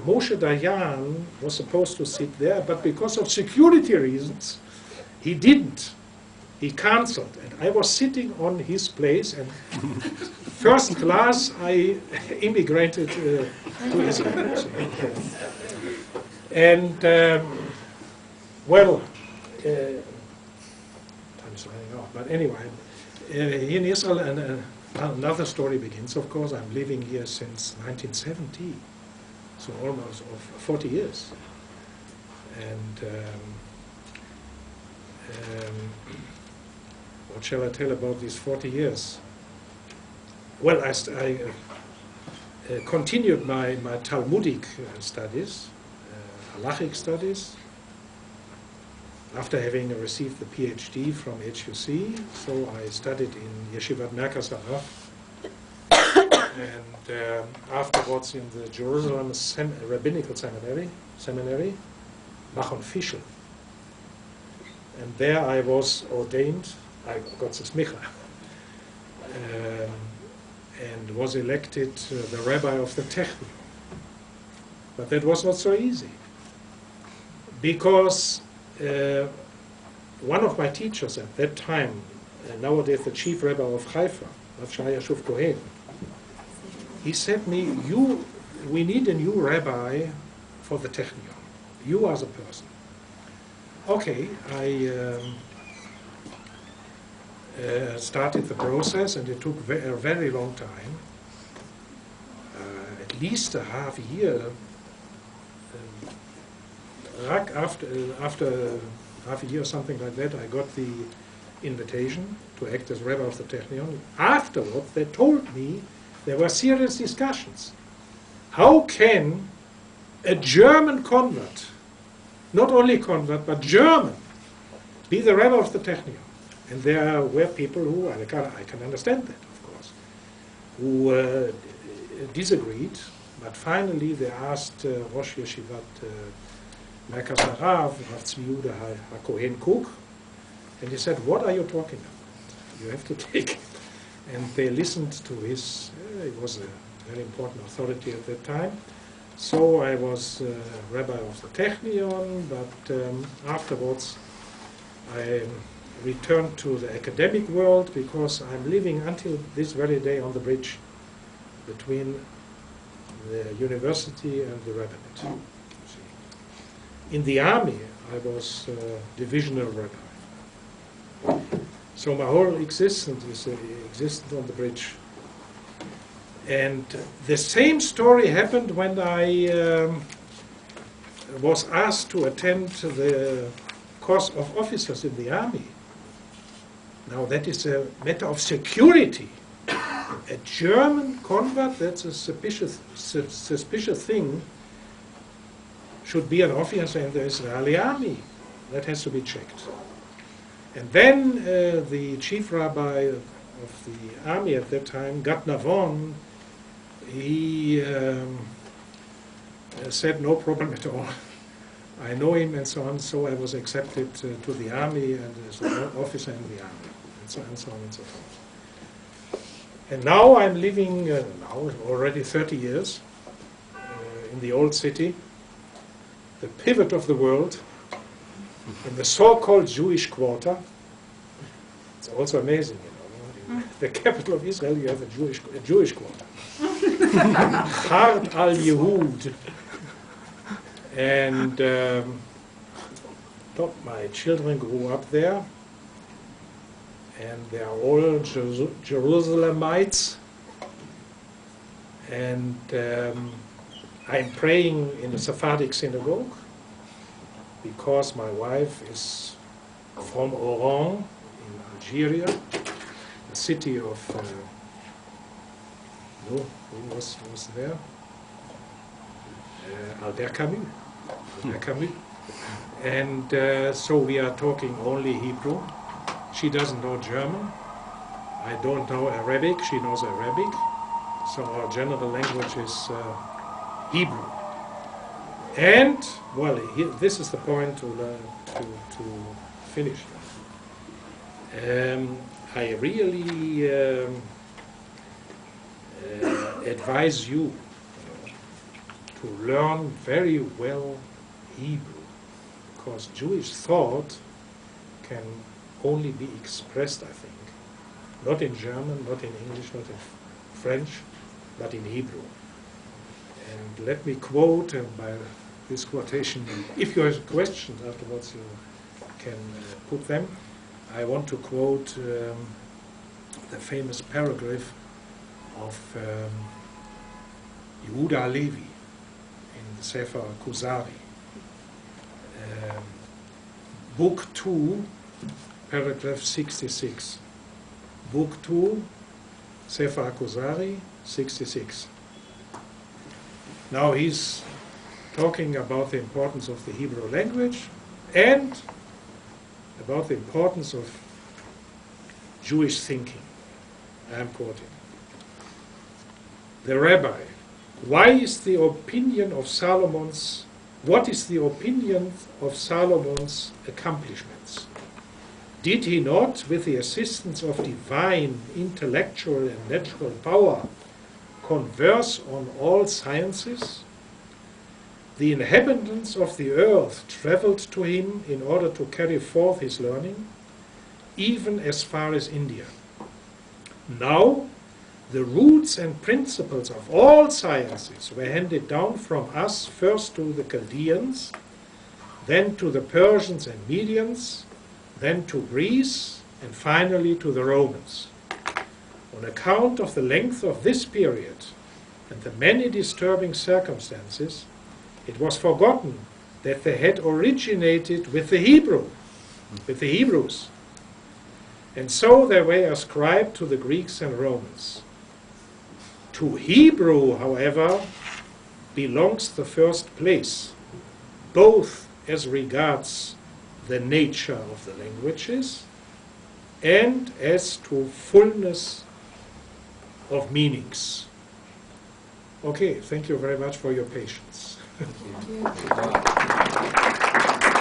Moshe Dayan was supposed to sit there, but because of security reasons, he didn't. He cancelled. And I was sitting on his place, and first class I immigrated to Israel. And, well, time's running out. But anyway, here in Israel, another story begins, of course. I'm living here since 1970, so almost 40 years. And what shall I tell about these 40 years? Well, I continued my Talmudic studies, halachic studies, after having received the PhD from HUC. So I studied in Yeshivat Merkaz Harav, and afterwards in the Jerusalem Rabbinical Seminary, Machon Fischel. And there I was ordained, I got the smicha, and was elected the rabbi of the Technion. But that was not so easy, because one of my teachers at that time, nowadays the chief rabbi of Haifa, Yashuv Kohen, he said me, we need a new rabbi for the Technion. You as a person. Okay, I started the process, and it took a very long time, at least a half year. After half a year, something like that, I got the invitation to act as rabbi of the Technion. Afterwards, they told me there were serious discussions. How can a German convert, not only convert, but German, be the rabbi of the Technion? And there were people who, I can understand that, of course, who disagreed, but finally they asked Rosh Yeshivat Merkaz Harav, Rav Tzvi Yehuda HaKohen Cook, and he said, "What are you talking about? You have to take it." And they listened to his, he was a very important authority at that time. So I was rabbi of the Technion, but afterwards I returned to the academic world, because I'm living until this very day on the bridge between the university and the rabbinate. In the army, I was divisional rabbi. So my whole existence is on the bridge. And the same story happened when I was asked to attend the course of officers in the army. Now that is a matter of security. A German convert, that's a suspicious thing, should be an officer in the Israeli army. That has to be checked. And then the chief rabbi of the army at that time, Gad Navon, he said no problem at all. I know him and so on, so I was accepted to the army and as an officer in the army, and so on and so forth. And now I'm living, now already 30 years, in the old city, the pivot of the world, in the so-called Jewish quarter. It's also amazing, you know. In the capital of Israel, you have a Jewish quarter. Hard al Yehud. And my children grew up there, and they are all Jerusalemites. And I'm praying in a Sephardic synagogue, because my wife is from Aharon in Algeria, the city of, who was there? Albert Camus. Albert Camus. And so we are talking only Hebrew. She doesn't know German. I don't know Arabic. She knows Arabic. So our general language is Hebrew. And, well, this is the point to finish. I really advise you to learn very well Hebrew, because Jewish thought can only be expressed, I think, not in German, not in English, not in French, but in Hebrew. And let me quote, and by this quotation, if you have questions afterwards, you can put them. I want to quote the famous paragraph of Yehuda Levi in the Sefer Kuzari. Book 2, paragraph 66. Book 2, Sefer Kuzari, 66. Now he's talking about the importance of the Hebrew language and about the importance of Jewish thinking. I am quoting. The Rabbi, what is the opinion of Solomon's accomplishments? Did he not, with the assistance of divine intellectual and natural power, converse on all sciences? The inhabitants of the earth traveled to him in order to carry forth his learning, even as far as India. Now, the roots and principles of all sciences were handed down from us first to the Chaldeans, then to the Persians and Medians, then to Greece, and finally to the Romans. On account of the length of this period and the many disturbing circumstances, it was forgotten that they had originated with the Hebrews. And so they were ascribed to the Greeks and Romans. To Hebrew, however, belongs the first place, both as regards the nature of the languages and as to fullness of meanings. Okay, thank you very much for your patience. Thank you.